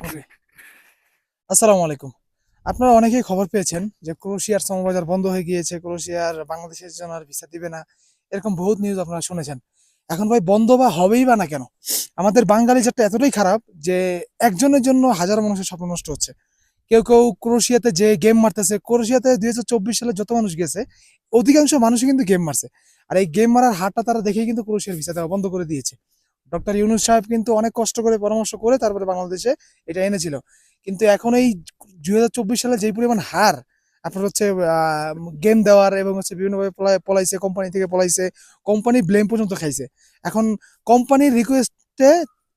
ওকে। আসসালামু আলাইকুম। আপনারা অনেকেই খবর পেয়েছেন যে ক্রোয়েশিয়ার শ্রমবাজার বন্ধ হয়ে গিয়েছে। ক্রোয়েশিয়ার বাংলাদেশের জন্য আর ভিসা দিবে না। এরকম বহুত নিউজ আপনারা শুনেছেন। এখন ভাই বন্ধ বা হবেই বা না কেন? আমাদের বাঙালি জাতটা এতটাই খারাপ যে একজনের জন্য হাজারো মানুষের স্বপ্ন নষ্ট হচ্ছে। কেউ ক্রোয়েশিয়াতে যেয়ে গেম মারতেছে। ক্রোয়েশিয়াতে ২০২৪ সালে যত মানুষ গেছে, অধিকাংশ মানুষই কিন্তু গেম মারছে। আর এই গেম মারার হারটা তারা দেখেই কিন্তু ক্রোয়েশিয়ার ভিসা দেওয়া বন্ধ করে দিয়েছে। ডক্টর ইউনূস সাহেব কিন্তু অনেক কষ্ট করে পরামর্শ করে তারপরে বাংলাদেশে এটা এনেছিল। কিন্তু এখন এই ২০২৪ সালে যেই পরিমাণ হার আপনার হচ্ছে গেম দেওয়ার এবং হচ্ছে বিভিন্নভাবে পলাইছে, কোম্পানি থেকে পলাইছে, কোম্পানি ব্লেম পর্যন্ত খাইছে। এখন কোম্পানির রিকোয়েস্টে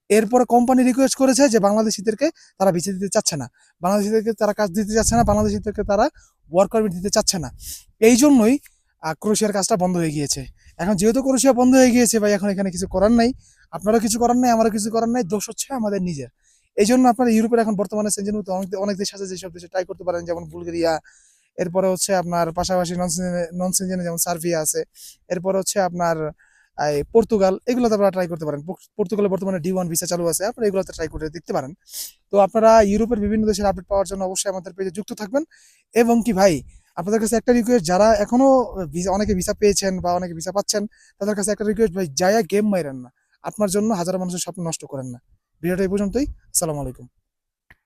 এরপরে কোম্পানি রিকোয়েস্ট করেছে যে বাংলাদেশিদেরকে তারা ভিসা দিতে চাচ্ছে না। বাংলাদেশিদেরকে তারা কাজ দিতে চাচ্ছে না, বাংলাদেশিদেরকে তারা ওয়ার্ক পারমিট দিতে চাচ্ছে না। এই জন্যই ক্রোয়েশিয়ার কাজটা বন্ধ হয়ে গিয়েছে। এখন যেহেতু ক্রোয়েশিয়া বন্ধ হয়ে গিয়েছে ভাই, এখন এখানে কিছু করার নাই। আপনারও কিছু করার নাই, আমারও কিছু করার নাই। দোষ হচ্ছে আমাদের নিজের। এই জন্য আপনারা ইউরোপের এখন বর্তমানে সেনজেন মুক্ত অনেক অনেক দেশ আছে যেসব দেশে ট্রাই করতে পারেন, যেমন বুলগেরিয়া। এরপরে হচ্ছে আপনার পাশাপাশি নন সেনজেনে যেমন সার্বিয়া আছে। এরপর হচ্ছে আপনার এই পর্তুগাল, এগুলোতে আপনারা ট্রাই করতে পারেন। পর্তুগালে বর্তমানে D1 ভিসা চালু আছে, আপনারা এগুলোতে ট্রাই করে দেখতে পারেন। তো আপনারা ইউরোপের বিভিন্ন দেশের আপডেট পাওয়ার জন্য অবশ্যই আমাদের পেজে যুক্ত থাকবেন। এবং কি ভাই, আপনাদের কাছে একটা রিকোয়েস্ট, যারা এখনো অনেকে ভিসা পেয়েছেন বা অনেকে ভিসা পাচ্ছেন, তাদের কাছে একটা রিকোয়েস্ট ভাই, যায়া গেম মাইরেন না। আপনার জন্য হাজারো মানুষের স্বপ্ন নষ্ট করেন না। ভিডিওটা এই পর্যন্তই। আসসালামু আলাইকুম।